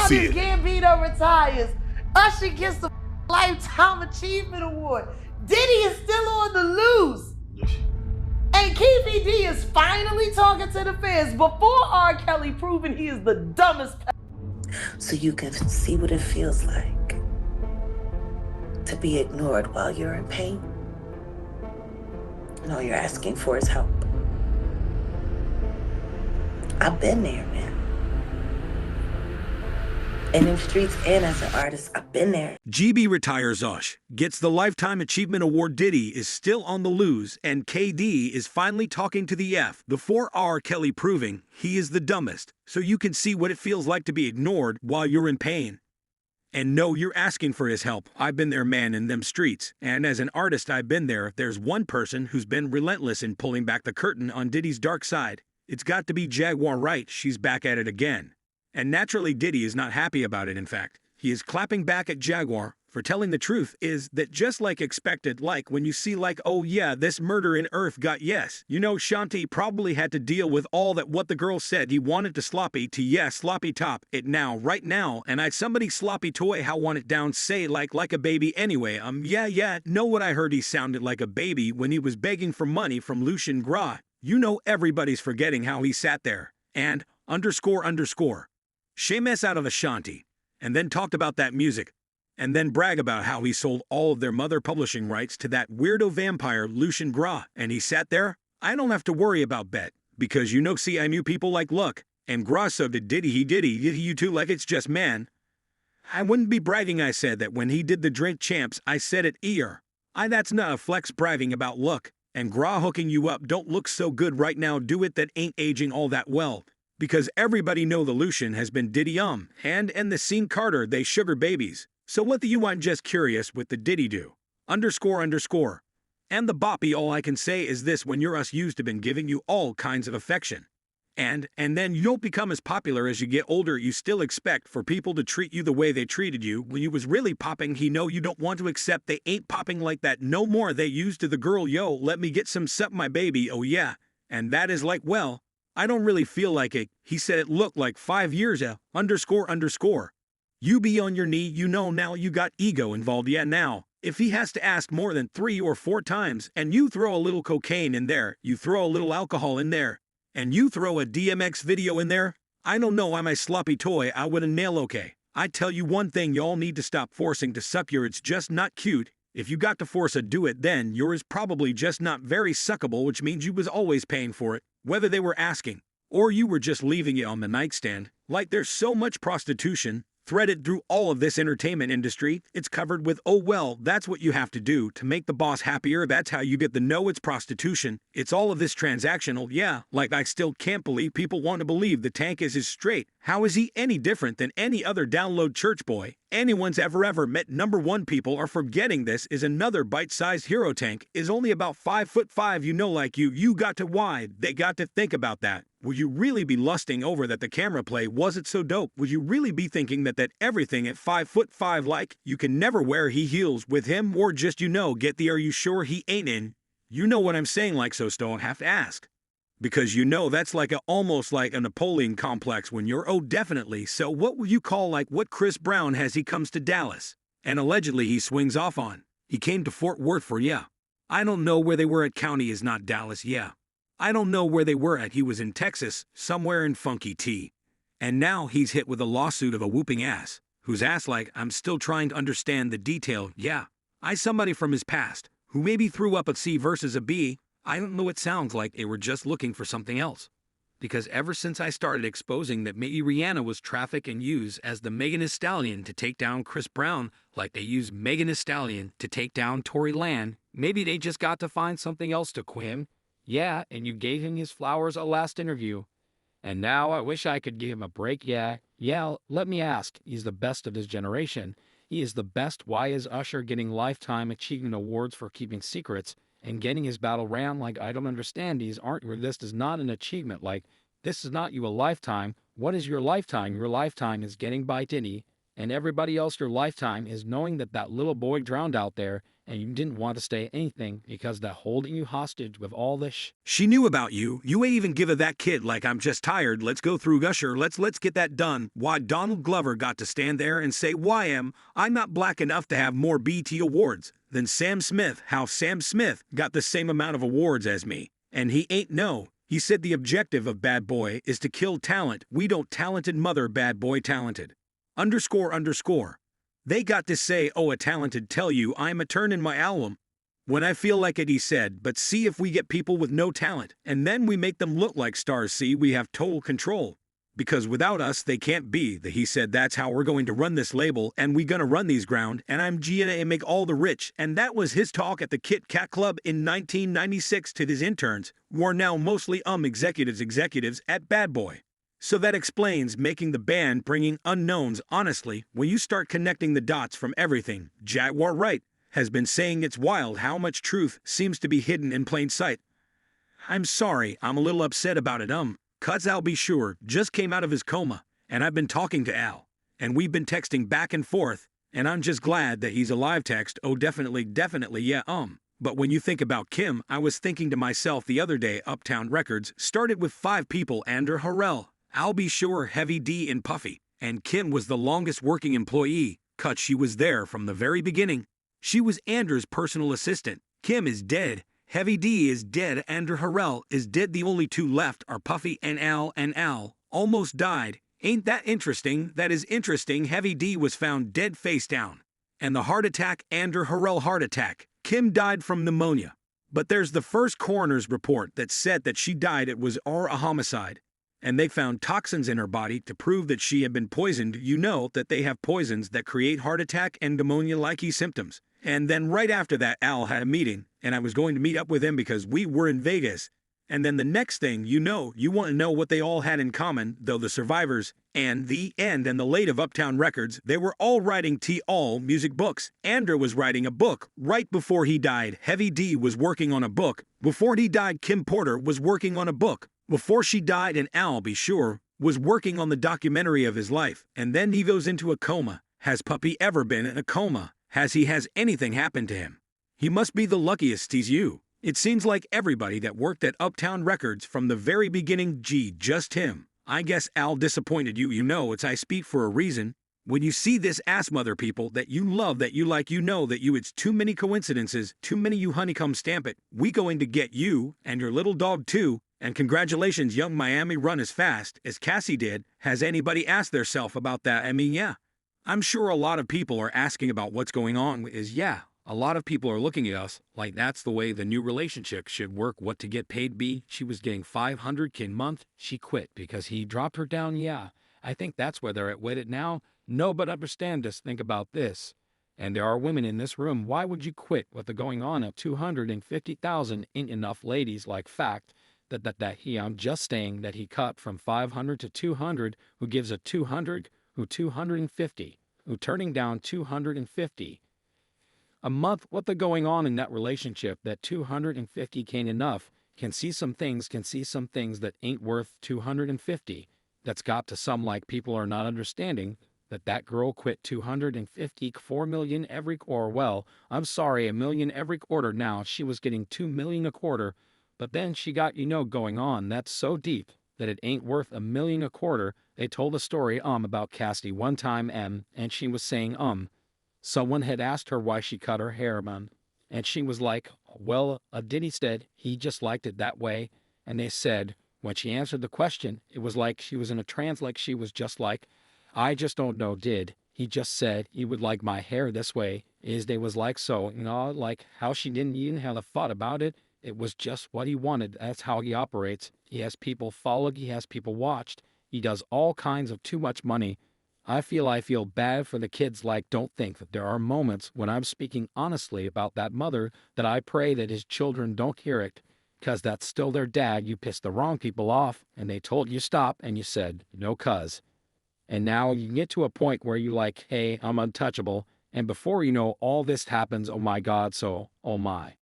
see it. Gambino retires. Usher gets the Lifetime Achievement Award. Diddy is still on the loose. And Keefy D is finally talking to the fans before R. Kelly proving he is the dumbest. So you can see what it feels like to be ignored while you're in pain. And all you're asking for is help. I've been there, man. In them streets and as an artist, I've been there. GB retires Ush, gets the Lifetime Achievement Award. Diddy is still on the lose, and KD is finally talking to the F before R. Kelly proving he is the dumbest, so you can see what it feels like to be ignored while you're in pain. And no, you're asking for his help. I've been there, man, in them streets. And as an artist, I've been there. There's one person who's been relentless in pulling back the curtain on Diddy's dark side. It's got to be Jaguar Wright. She's back at it again. And naturally, Diddy is not happy about it, in fact. He is clapping back at Jaguar for telling the truth is that just like expected, like when you see like, oh yeah, this murder in Earth got yes. You know, Shanti probably had to deal with all that what the girl said. He wanted to sloppy to yes, sloppy top it now, right now. And I somebody sloppy toy how want it down say like a baby anyway. Yeah, know what I heard he sounded like a baby when he was begging for money from Lucian Gras. You know everybody's forgetting how he sat there and underscore Seamus out of Ashanti, and then talked about that music, and then brag about how he sold all of their mother publishing rights to that weirdo vampire Lucian Gras, and he sat there. I don't have to worry about Bet, because you know see I knew people like Luck, and Gras so did Diddy, you too like it's just man. I wouldn't be bragging I said that when he did the Drink Champs I said it ear. That's not a flex bragging about Luck, and Gras hooking you up don't look so good right now do it that ain't aging all that well. Because everybody know the Lucian has been Diddy and the scene Carter they sugar babies. So what do you want just curious with the Diddy do? Underscore. And the boppy all I can say is this when you're us used to been giving you all kinds of affection. And then you don't become as popular as you get older you still expect for people to treat you the way they treated you when you was really popping he know you don't want to accept they ain't popping like that no more they used to the girl yo let me get some sup my baby oh yeah. And that is like well. I don't really feel like it, he said it looked like 5 years underscore. You be on your knee you know now you got ego involved yeah now. If he has to ask more than 3 or 4 times and you throw a little cocaine in there, you throw a little alcohol in there, and you throw a DMX video in there, I don't know I'm a sloppy toy I would a nail okay. I tell you one thing y'all need to stop forcing to suck your it's just not cute. If you got to force a do it then yours probably just not very suckable which means you was always paying for it. Whether they were asking, or you were just leaving it on the nightstand, like there's so much prostitution, threaded through all of this entertainment industry, it's covered with oh well, that's what you have to do to make the boss happier, that's how you get the no it's prostitution, it's all of this transactional, yeah, like I still can't believe people want to believe the tank is straight, how is he any different than any other download church boy? Anyone's ever met #1 people are forgetting this is another bite-sized hero tank is only about 5'5" you know like you got to why they got to think about that. Would you really be lusting over that the camera play wasn't so dope? Would you really be thinking that everything at 5'5" like you can never wear he heels with him or just you know get the are you sure he ain't in? You know what I'm saying like so don't have to ask. Because you know that's like almost like a Napoleon complex when you're oh definitely so what would you call like what Chris Brown has he comes to Dallas and allegedly he swings off on. He came to Fort Worth for yeah. I don't know where they were at county is not Dallas yeah. I don't know where they were at he was in Texas somewhere in Funky T. And now he's hit with a lawsuit of a whooping ass whose ass like I'm still trying to understand the detail yeah. I somebody from his past who maybe threw up a C versus a B. I don't know it sounds like they were just looking for something else. Because ever since I started exposing that maybe Rihanna was trafficked and used as the Megan Thee Stallion to take down Chris Brown like they used Megan Thee Stallion to take down Tory Lanez, maybe they just got to find something else to quit him. Yeah, and you gave him his flowers a last interview. And now I wish I could give him a break yeah, let me ask, he's the best of his generation. He is the best why is Usher getting Lifetime Achievement Awards for keeping secrets? And getting his battle ran like I don't understand these aren't this is not an achievement like this is not you a lifetime. What is your lifetime? Your lifetime is getting by Diddy and everybody else your lifetime is knowing that little boy drowned out there and you didn't want to say anything because they're holding you hostage with all this She knew about you. You ain't even give her that kid like I'm just tired. Let's go through Gusher. Let's get that done. Why Donald Glover got to stand there and say, I'm not black enough to have more BT awards than Sam Smith. How Sam Smith got the same amount of awards as me. And he ain't no. He said the objective of Bad Boy is to kill talent. We don't talented mother Bad Boy talented. __. They got to say, a talented tell you I'm a turn in my album. When I feel like it, he said, but see if we get people with no talent, and then we make them look like stars. See, we have total control. Because without us, they can't be. He said, that's how we're going to run this label, and we gonna run these ground, and I'm gonna make all the rich. And that was his talk at the Kit Kat Club in 1996 to his interns, who are now mostly executives at Bad Boy. So that explains making the band bringing unknowns. Honestly, when you start connecting the dots from everything, Jaguar Wright has been saying it's wild how much truth seems to be hidden in plain sight. I'm sorry, I'm a little upset about it. Cuz I'll be sure just came out of his coma, and I've been talking to Al, and we've been texting back and forth, and I'm just glad that he's alive. Text, definitely, yeah. But when you think about Kim, I was thinking to myself the other day, Uptown Records started with 5 people: Andrew Harrell, I'll be sure, Heavy D, and Puffy, and Kim was the longest working employee. Cut, she was there from the very beginning. She was Andrew's personal assistant. Kim is dead. Heavy D is dead. Andrew Harrell is dead. The only 2 left are Puffy and Al almost died. Ain't that interesting? That is interesting. Heavy D was found dead face down. And the heart attack, Andrew Harrell heart attack. Kim died from pneumonia. But there's the first coroner's report that said that she died. It was a homicide. And they found toxins in her body to prove that she had been poisoned. You know that they have poisons that create heart attack and pneumonia-like symptoms. And then right after that, Al had a meeting, and I was going to meet up with him because we were in Vegas. And then the next thing you want to know what they all had in common, though the survivors and the end and the late of Uptown Records, they were all writing all music books. Andrew was writing a book right before he died. Heavy D was working on a book. Before he died, Kim Porter was working on a book. Before she died, and Al, be sure, was working on the documentary of his life. And then he goes into a coma. Has Puppy ever been in a coma? Has anything happened to him? He must be the luckiest. He's you. It seems like everybody that worked at Uptown Records from the very beginning, just him. I guess Al disappointed you. I speak for a reason. When you see this ass mother people that you love, that you like, it's too many coincidences, too many you honeycomb stamp it. We going to get you and your little dog too. And congratulations, young Miami, run as fast as Cassie did. Has anybody asked theirself about that? Yeah. I'm sure a lot of people are asking about what's going on. A lot of people are looking at us like that's the way the new relationship should work. What to get paid be? She was getting $500K a month. She quit because he dropped her down. I think that's where they're at with it now. No, but understand this. Think about this. And there are women in this room. Why would you quit with the going on of 250,000? Ain't enough ladies like fact. I'm just saying that he cut from 500 to 200, who gives a 200, who 250, who turning down 250 a month. What the going on in that relationship that 250 ain't enough, can see some things that ain't worth 250. That's got to some like people are not understanding that girl quit 250, 4 million every quarter. Well, I'm sorry, $1 million every quarter. Now she was getting $2 million a quarter. But then she got, going on. That's so deep that it ain't worth $1 million a quarter. They told a story, about Cassie one time, and she was saying, someone had asked her why she cut her hair, man. And she was like, well, Diddy said he just liked it that way. And they said, when she answered the question, it was like she was in a trance, like she was just like, I just don't know, he just said he would like my hair this way. They was like, so, like how she didn't even have a thought about it. It was just what he wanted. That's how he operates. He has people followed. He has people watched. He does all kinds of too much money. I feel bad for the kids. Like, don't think that there are moments when I'm speaking honestly about that mother that I pray that his children don't hear it, because that's still their dad. You pissed the wrong people off, and they told you stop, and you said, no, cuz. And now you get to a point where you like, hey, I'm untouchable. And before you know, all this happens. Oh my God. So, oh my.